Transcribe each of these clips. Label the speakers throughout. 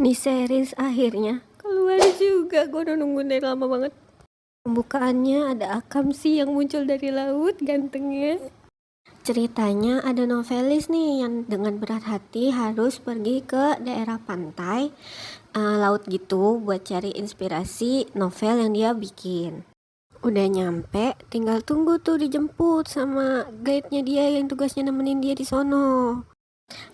Speaker 1: Nih series akhirnya keluar juga. Gue udah nungguin dari lama banget. Pembukaannya ada Akam sih yang muncul dari laut, gantengnya. Ceritanya ada novelis nih yang dengan berat hati harus pergi ke daerah pantai, laut gitu buat cari inspirasi novel yang dia bikin. Udah nyampe, tinggal tunggu tuh dijemput sama guide-nya dia yang tugasnya nemenin dia di sono.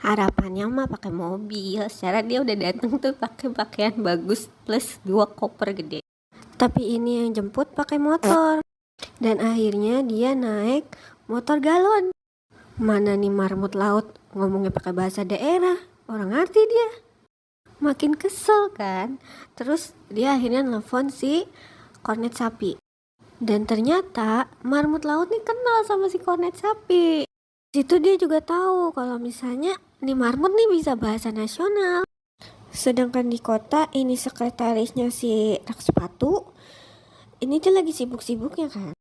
Speaker 1: Harapannya mah pakai mobil, secara dia udah datang tuh pakai pakaian bagus plus 2 koper gede. Tapi ini yang jemput pakai motor. Dan akhirnya dia naik motor galon. Mana nih marmut laut ngomongnya pakai bahasa daerah, orang ngerti dia. Makin kesel kan. Terus dia akhirnya nelfon si kornet sapi. Dan ternyata marmut laut nih kenal sama si kornet sapi. Situ dia juga tahu kalau misalnya nih marmut nih bisa bahasa nasional. Sedangkan di kota ini sekretarisnya si rak sepatu ini tuh lagi sibuk-sibuknya kan.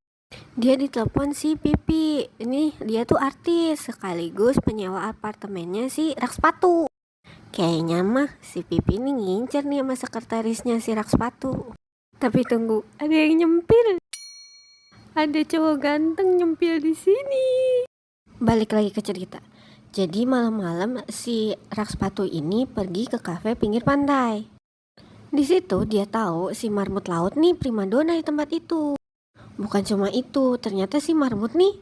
Speaker 1: Dia ditelepon si Pipi. Ini dia tuh artis sekaligus penyewa apartemennya si rak sepatu. Kayaknya mah si Pipi ini ngincer nih sama sekretarisnya si rak sepatu. Tapi tunggu, ada yang nyempil. Ada cowok ganteng nyempil di sini. Balik lagi ke cerita. Jadi malam-malam si rak sepatu ini pergi ke kafe pinggir pantai. Di situ dia tahu si marmut laut nih primadona di tempat itu. Bukan cuma itu, ternyata si marmut nih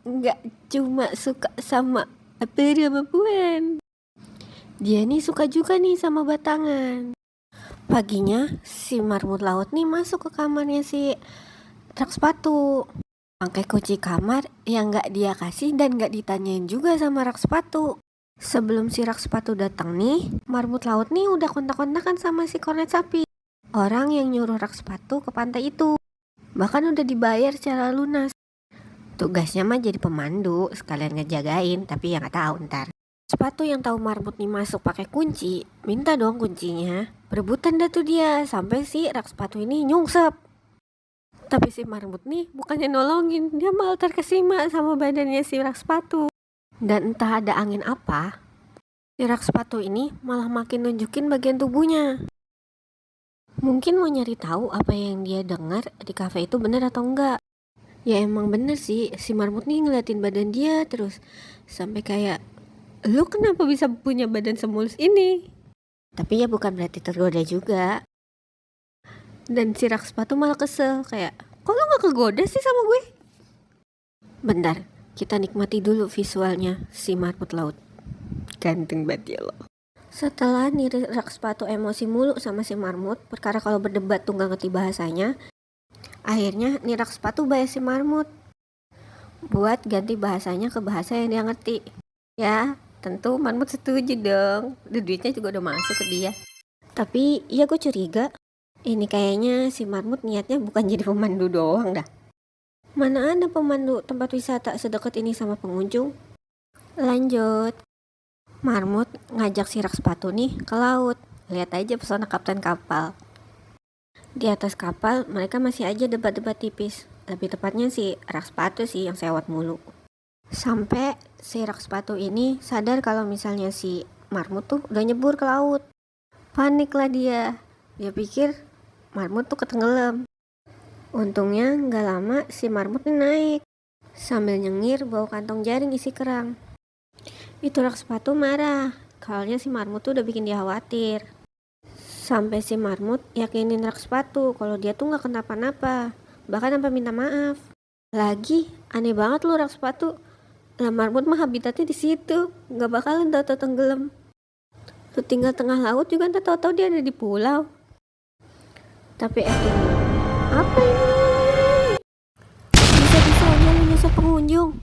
Speaker 1: nggak cuma suka sama Aperi sama Puan. Dia nih suka juga nih sama batangan. Paginya si marmut laut nih masuk ke kamarnya si rak sepatu. Pakai kunci kamar yang gak dia kasih dan gak ditanyain juga sama rak sepatu. Sebelum si rak sepatu datang nih, marmut laut nih udah kontak-kontakan sama si kornet sapi, orang yang nyuruh rak sepatu ke pantai itu. Bahkan udah dibayar secara lunas. Tugasnya mah jadi pemandu, sekalian ngejagain, tapi ya gak tahu ntar. Sepatu yang tahu marmut nih masuk pakai kunci, minta dong kuncinya. Berebutan dah tuh dia sampai si rak sepatu ini nyungsep. Tapi si marmut nih bukannya nolongin, dia malah terkesima sama badannya si rak sepatu. Dan entah ada angin apa, si rak sepatu ini malah makin nunjukin bagian tubuhnya. Mungkin mau nyari tahu apa yang dia dengar di kafe itu benar atau enggak. Ya emang bener sih, si marmut nih ngeliatin badan dia terus. Sampai kayak, lu kenapa bisa punya badan semulus ini? Tapi ya bukan berarti tergoda juga. Dan si rak sepatu malah kesel kayak, kok lo gak kegoda sih sama gue? Bentar, kita nikmati dulu visualnya si marmut laut. Ganteng banget ya lo. Setelah nih rak sepatu emosi mulu sama si marmut, perkara kalau berdebat tuh gak ngerti bahasanya, akhirnya nih rak sepatu bayar si marmut buat ganti bahasanya ke bahasa yang dia ngerti. Ya tentu marmut setuju dong, duitnya juga udah masuk ke dia. Tapi ya gue curiga, ini kayaknya si marmut niatnya bukan jadi pemandu doang dah. Mana ada pemandu tempat wisata sedekat ini sama pengunjung. Lanjut. Marmut ngajak si rak sepatu nih ke laut. Lihat aja pesona kapten kapal. Di atas kapal mereka masih aja debat-debat tipis. Lebih tepatnya si rak sepatu sih yang sewot mulu. Sampai si rak sepatu ini sadar kalau misalnya si marmut tuh udah nyebur ke laut. Panik lah dia. Dia pikir marmut tuh ketenggelam. Untungnya gak lama si marmut nih naik sambil nyengir bawa kantong jaring isi kerang. Itu rak sepatu marah, soalnya si marmut tuh udah bikin dia khawatir. Sampai si marmut yakinin rak sepatu kalau dia tuh gak kenapa-napa, bahkan sampai minta maaf. Lagi aneh banget lu rak sepatu, lah marmut mah habitatnya di situ, gak bakalan tau-tau tenggelam. Lu tinggal tengah laut juga ntar tau-tau dia ada di pulau. Tapi apa ini? Bisa-bisanya lu nyusup pengunjung.